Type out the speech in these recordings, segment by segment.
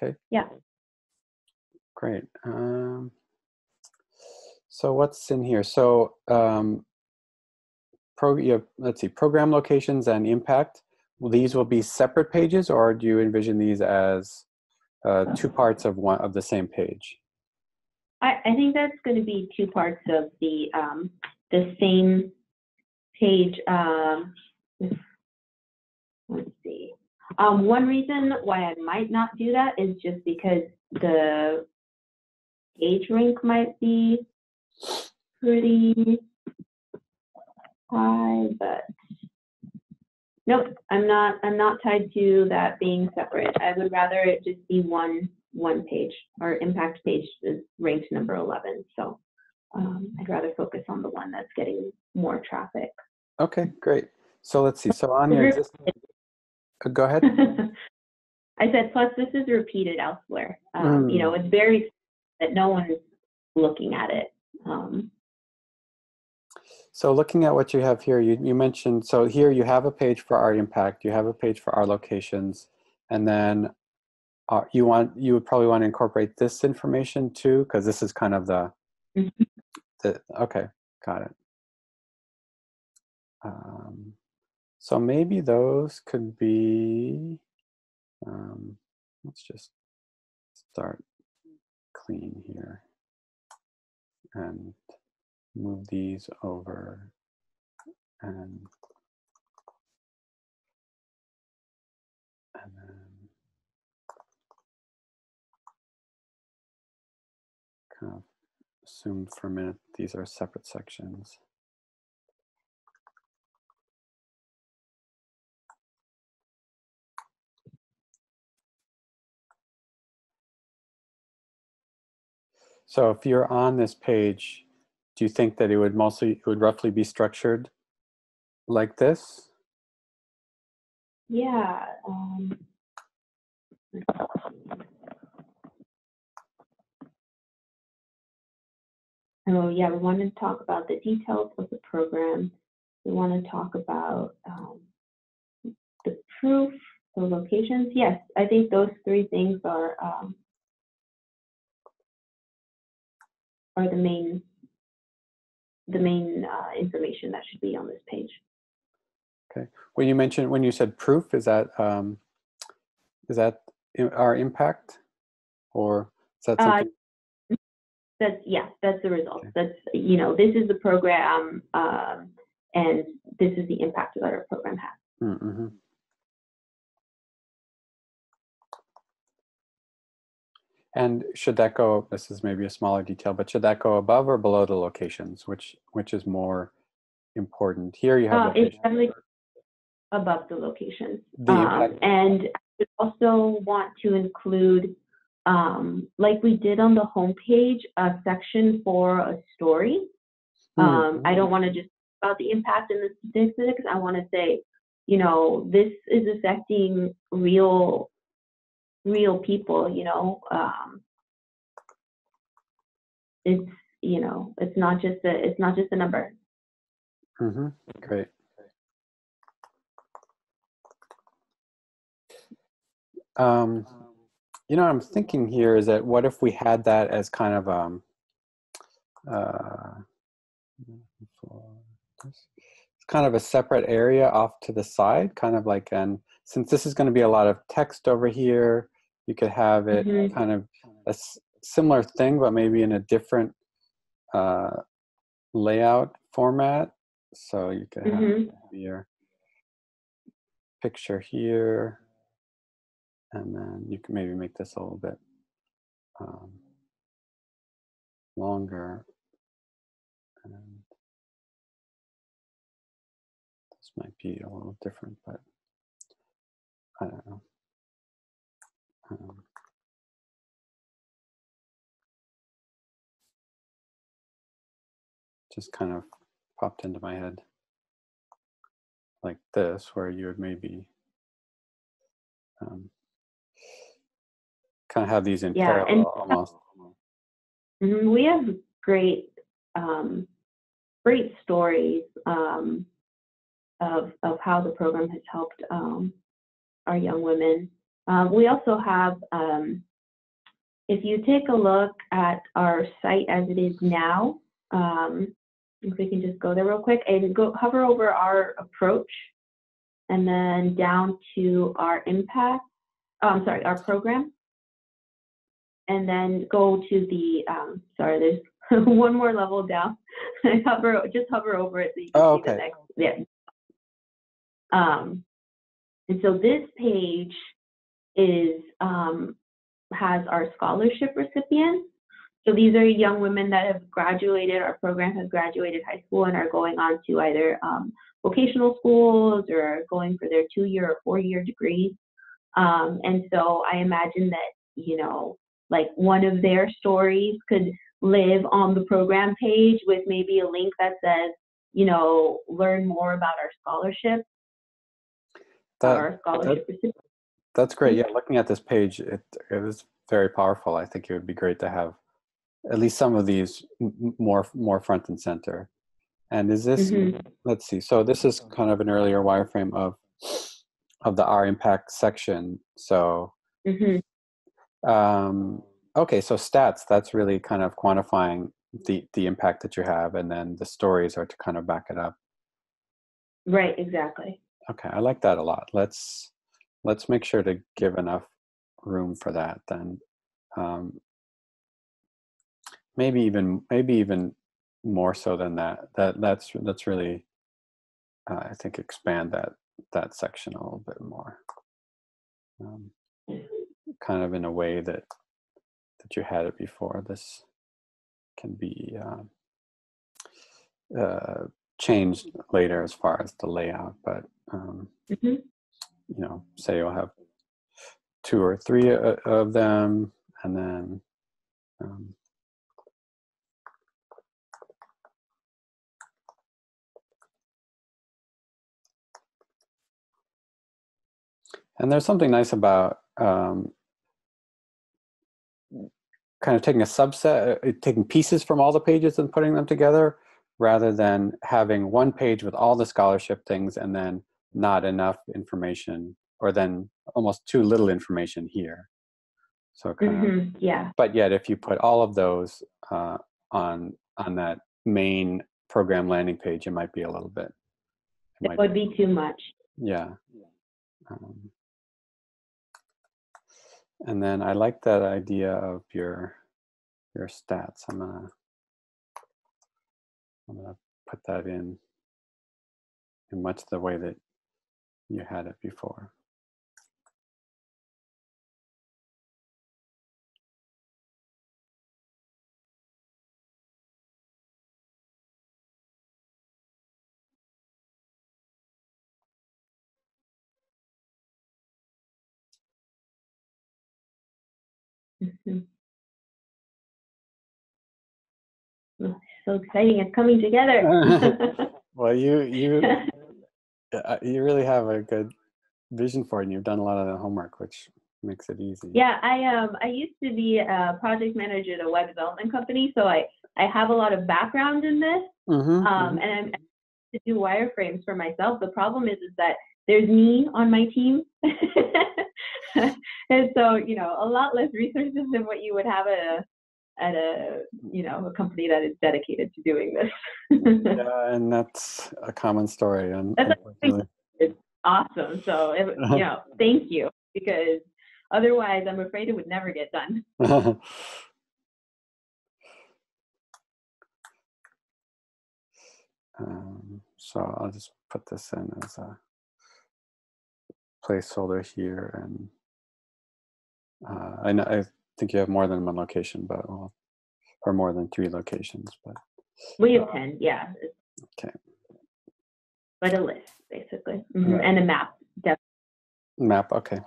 Okay, Yeah. great. So what's in here? So let's see, program locations and impact. These will be separate pages, or do you envision these as two parts of the same page? I think that's going to be two parts of the same page. Let's see. One reason why I might not do that is just because the page rank might be pretty high, but nope, I'm not tied to that being separate. I would rather it just be one page. Our impact page is ranked number 11, so I'd rather focus on the one that's getting more traffic. Okay, great. So let's see. So on your existing, go ahead. I said, plus this is repeated elsewhere. You know, it's very that no one is looking at it. So looking at what you have here, you mentioned, so here you have a page for our impact, you have a page for our locations, and then you would probably want to incorporate this information too, because this is kind of the okay, got it. So maybe those could be, let's just start clean here and move these over and then kind of assume for a minute these are separate sections. So if you're on this page, do you think that it would roughly be structured like this? Yeah. Oh yeah, we want to talk about the details of the program. We want to talk about the proof, the locations. Yes, I think those three things are the main information that should be on this page. Okay. When you said proof, is that our impact, or is that something? That's the result. Okay. That's, you know, this is the program, and this is the impact that our program has. Mm-hmm. And should that go? This is maybe a smaller detail, but should that go above or below the locations? Which is more important? Here you have. It's definitely above the locations. And I would also want to include, like we did on the homepage, a section for a story. I don't want to just talk about the impact and the statistics. I want to say, you know, this is affecting real people. You know, it's, you know, it's not just a number. Mm-hmm. Great. You know, what I'm thinking here is that what if we had that as kind of it's kind of a separate area off to the side, kind of like, and since this is going to be a lot of text over here, you could have it kind of a similar thing, but maybe in a different layout format. So you could have your picture here, and then you can maybe make this a little bit longer. And this might be a little different, but I don't know. Just kind of popped into my head like this, where you would maybe kind of have these in parallel almost. We have great stories of how the program has helped our young women. We also have if you take a look at our site as it is now, if we can just go there real quick and hover over our approach and then down to our impact, our program, and then go to the, there's one more level down. Just hover over it so you can see the next, yeah. And so this page is, has our scholarship recipients. So these are young women that have graduated, our program has graduated high school and are going on to either vocational schools or going for their 2-year or 4-year degrees. And so I imagine that, you know, like one of their stories could live on the program page with maybe a link that says, you know, learn more about our scholarship. That's great. Yeah, looking at this page, it was very powerful. I think it would be great to have at least some of these more front and center. And is this, let's see, so this is kind of an earlier wireframe of the R impact section. So, okay, so stats, that's really kind of quantifying the impact that you have, and then the stories are to kind of back it up. Right, exactly. Okay, I like that a lot. Let's make sure to give enough room for that then. Maybe even more so than that. That's really, I think, expand that section a little bit more, kind of in a way that you had it before. This can be changed later as far as the layout, but you know, say you'll have 2 or 3 of them, and then and there's something nice about kind of taking a subset, taking pieces from all the pages and putting them together, rather than having one page with all the scholarship things and then not enough information, or then almost too little information here. So kind of, yeah. But yet, if you put all of those on that main program landing page, it might be a little bit. It would be too much. Yeah. And then I like that idea of your stats. I'm gonna put that in much the way that you had it before. So exciting! It's coming together. Well, you really have a good vision for it, and you've done a lot of the homework, which makes it easy. Yeah, I used to be a project manager at a web development company, so I have a lot of background in this, and I'm to do wireframes for myself. The problem is that there's me on my team, and so, you know, a lot less resources than what you would have at a you know, a company that is dedicated to doing this. Yeah, and that's a common story. And it's awesome. So, you know, thank you, because otherwise, I'm afraid it would never get done. So I'll just put this in as a placeholder here, and I think you have more than one location, but or more than 3 locations, but we have 10. Yeah. Okay. But a list, basically, and a map. Definitely. Map. Okay.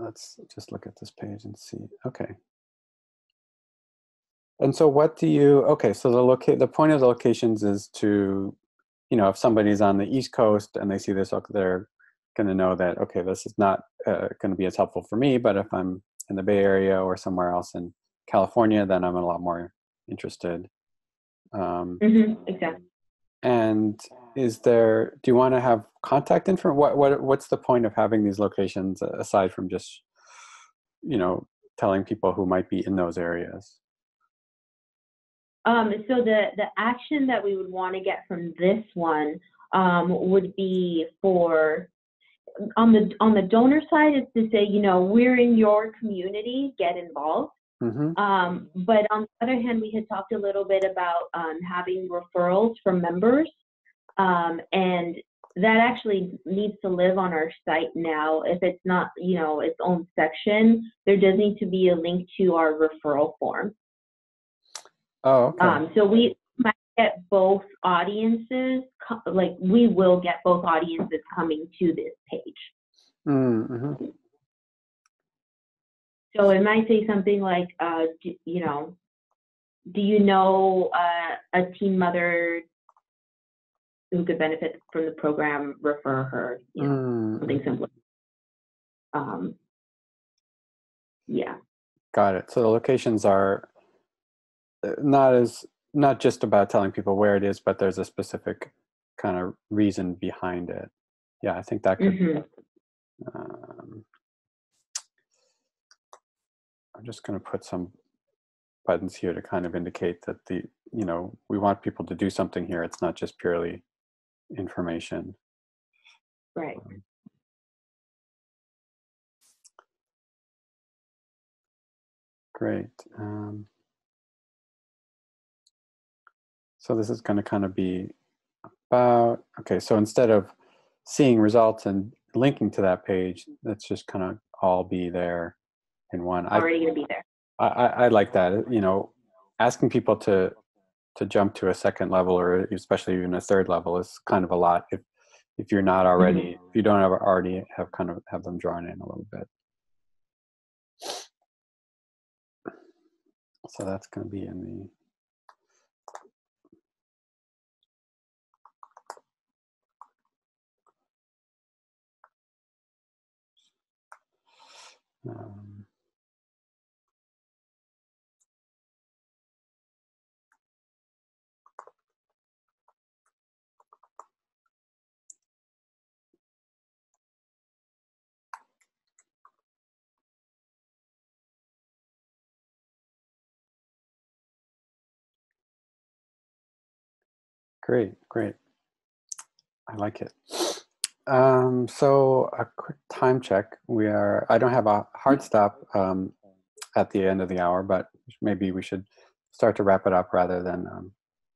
Let's just look at this page and see. Okay. And so what do you, okay, so the point of the locations is to, you know, if somebody's on the East Coast and they see this, they're going to know that, okay, this is not going to be as helpful for me, but if I'm in the Bay Area or somewhere else in California, then I'm a lot more interested. Exactly. And do you want to have contact info? What's the point of having these locations aside from just, you know, telling people who might be in those areas? So the action that we would want to get from this one would be for on the donor side is to say, you know, we're in your community, get involved. Mm-hmm. But on the other hand, we had talked a little bit about having referrals from members, and that actually needs to live on our site now. If it's not, you know, its own section, there does need to be a link to our referral form. Oh, okay. So we might get both audiences, like we will get both audiences coming to this page. Mm-hmm. So it might say something like, you know, do you know a teen mother who could benefit from the program? Refer her, you know, something simple. Yeah. Got it. So the locations are not just about telling people where it is, but there's a specific kind of reason behind it. Yeah, I think that could. I'm just going to put some buttons here to kind of indicate that you know, we want people to do something here. It's not just purely information. Right. Great. So this is going to kind of be about, okay, so instead of seeing results and linking to that page, that's just kind of all be there in one. Already going to be there. I like that, you know, asking people to jump to a second level, or especially even a third level, is kind of a lot if you're not already, if you don't already have them drawn in a little bit. So that's going to be in the Great. I like it. So a quick time check. I don't have a hard stop at the end of the hour, but maybe we should start to wrap it up rather than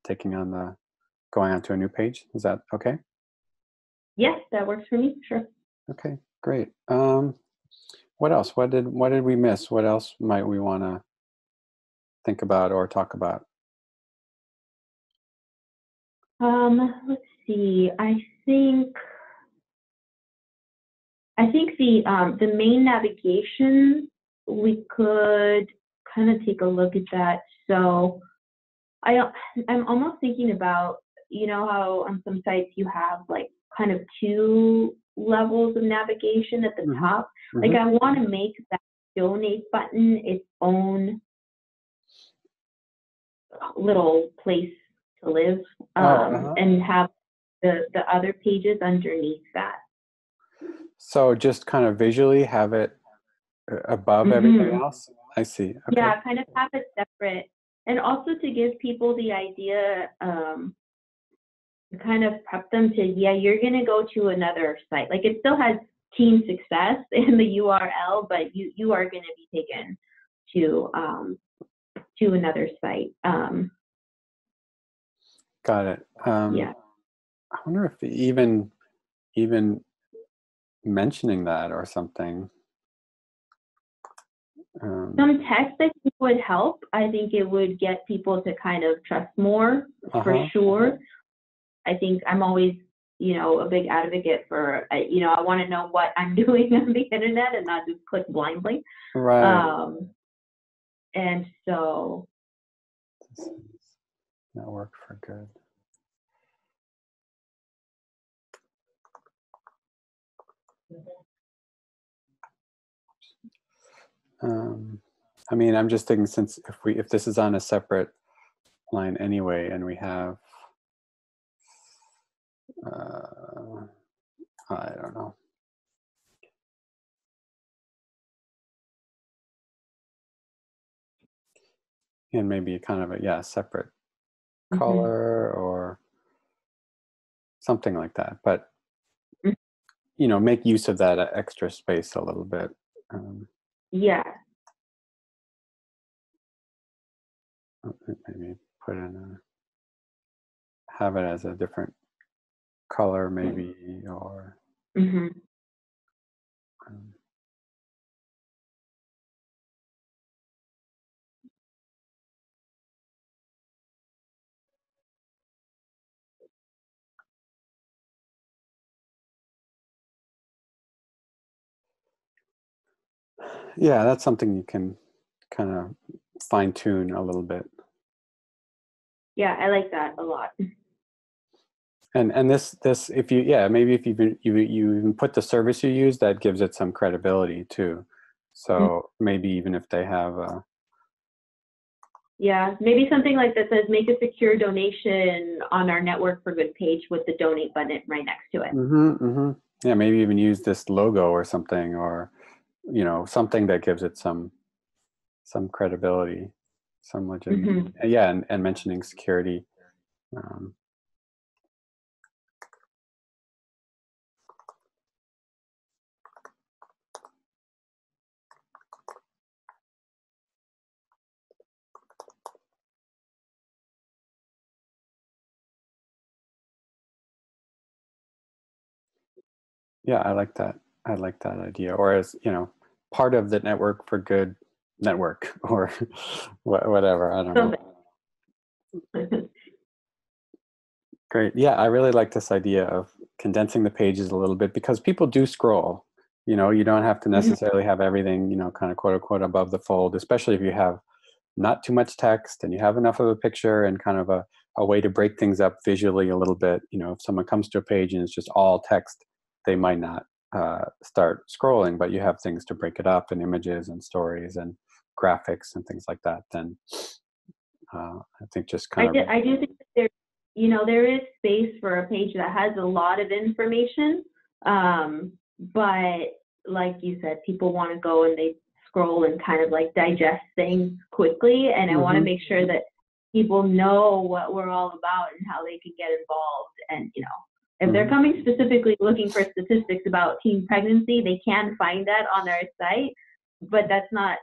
going on to a new page. Is that okay? Yes, that works for me. Sure. Okay, great. What else? What did we miss? What else might we want to think about or talk about? Let's see. I think the main navigation, we could kind of take a look at that. So I'm almost thinking about, you know, how on some sites you have like kind of two levels of navigation at the top. Like I want to make that donate button its own little place to live, and have the other pages underneath that. So just kind of visually have it above everything else? I see. Okay. Yeah, kind of have it separate. And also to give people the idea, kind of prep them to, yeah, you're going to go to another site. Like it still has Team Success in the URL, but you are going to be taken to another site. Got it. Yeah. I wonder if even mentioning that or something. Some text I think would help. I think it would get people to kind of trust more, for sure. I think I'm always, you know, a big advocate for, you know, I want to know what I'm doing on the internet and not just click blindly. Right. And so. This is Network for Good. I mean, I'm just thinking, since if this is on a separate line anyway, and we have, I don't know. And maybe kind of a separate Mm-hmm. color or something like that. But Mm-hmm. make use of that extra space a little bit. Yeah. Maybe put in have it as a different color, maybe, or. Mm-hmm. Yeah, that's something you can kind of fine tune a little bit. Yeah, I like that a lot. And this if you maybe if you even put the service you use, that gives it some credibility too. So maybe even if they have yeah, maybe something like that says make a secure donation on our Network for Good page with the donate button right next to it. Yeah, maybe even use this logo or something, or something that gives it some credibility, some legitimacy. Yeah, and mentioning security. Yeah, I like that. I like that idea. Or as, part of the Network for Good network, or whatever. I don't know. Great. Yeah, I really like this idea of condensing the pages a little bit, because people do scroll. You don't have to necessarily have everything, kind of quote unquote above the fold, especially if you have not too much text and you have enough of a picture and kind of a way to break things up visually a little bit. If someone comes to a page and it's just all text, they might not start scrolling, but you have things to break it up, and images and stories and graphics and things like that. Then I think just kind of. I do think that there is space for a page that has a lot of information, but like you said, people want to go and they scroll and kind of like digest things quickly, and I want to make sure that people know what we're all about and how they can get involved. And if they're coming specifically looking for statistics about teen pregnancy, they can find that on our site, but that's not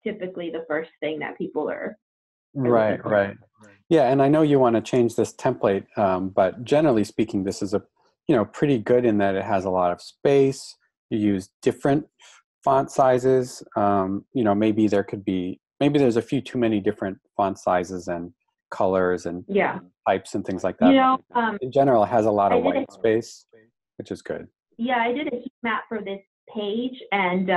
typically the first thing that people are Right. Yeah, and I know you want to change this template, but generally speaking, this is pretty good in that it has a lot of space. You use different font sizes. Maybe there's a few too many different font sizes and colors and types and things like that. In general, it has a lot of white space, which is good. Yeah, I did a heat map for this page, and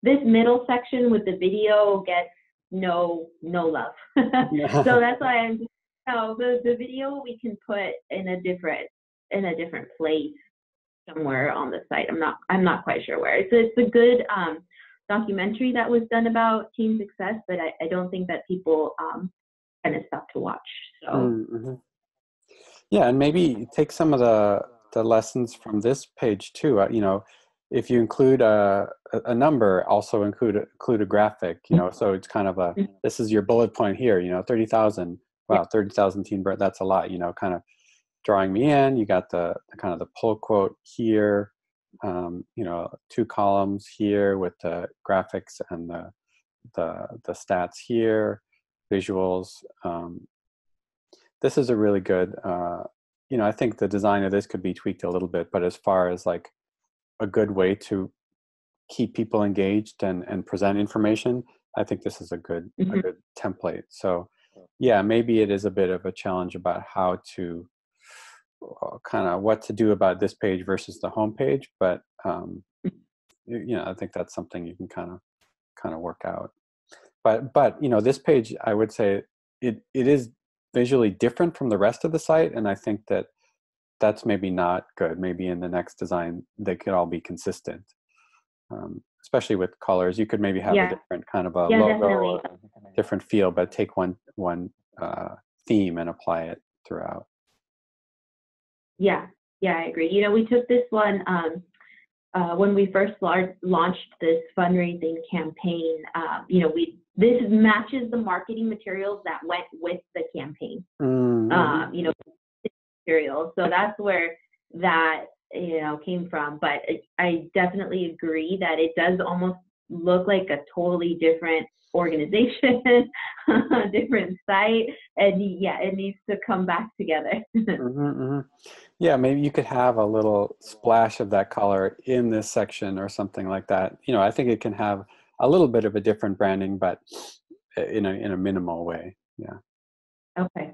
this middle section with the video gets no love. So that's why I'm the video we can put in a different place somewhere on the site. I'm not quite sure where. It's a good documentary that was done about teen success, but I don't think that people kind of stop to watch. So yeah, and maybe take some of the lessons from this page too. If you include a number, also include a graphic. So it's kind of this is your bullet point here. 30,000. Wow, 30,000 teen birth. That's a lot. Kind of drawing me in. You got the kind of the pull quote here. 2 columns here with the graphics and the stats here, visuals. This is a really good. I think the design of this could be tweaked a little bit, but as far as like a good way to keep people engaged and present information, I think this is a good template. So yeah, maybe it is a bit of a challenge about how to kind of what to do about this page versus the home page, but I think that's something you can kind of work out. But this page, I would say it is visually different from the rest of the site, and I think that's maybe not good. Maybe in the next design they could all be consistent, especially with colors. You could maybe have a different kind of a logo, or different feel, but take one theme and apply it throughout. Yeah, I agree. We took this one when we first launched this fundraising campaign. We this matches the marketing materials that went with the campaign. You know, materials. So that's where that, you know, came from. But I definitely agree that it does almost look like a totally different organization, different site, and yeah, it needs to come back together. Yeah, maybe you could have a little splash of that color in this section or something like that. You know, I think it can have a little bit of a different branding, but in a minimal way. Yeah. Okay.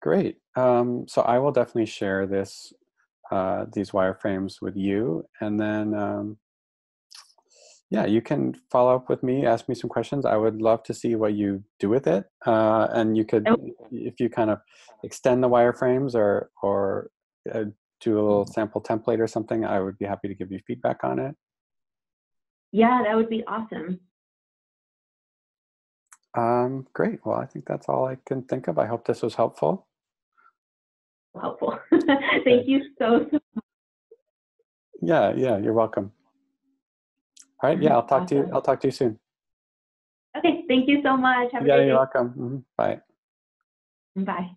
Great. So I will definitely share this these wireframes with you, and then yeah, you can follow up with me, ask me some questions. I would love to see what you do with it, and you could, if you kind of extend the wireframes or do a little sample template or something, I would be happy to give you feedback on it. Yeah, that would be awesome. Great. Well, I think that's all I can think of. I hope this was helpful. Helpful. Thank you so much. Yeah, you're welcome. All right, yeah, I'll talk to you soon. Okay, thank you so much. Have a great day. You're welcome. Bye. Bye.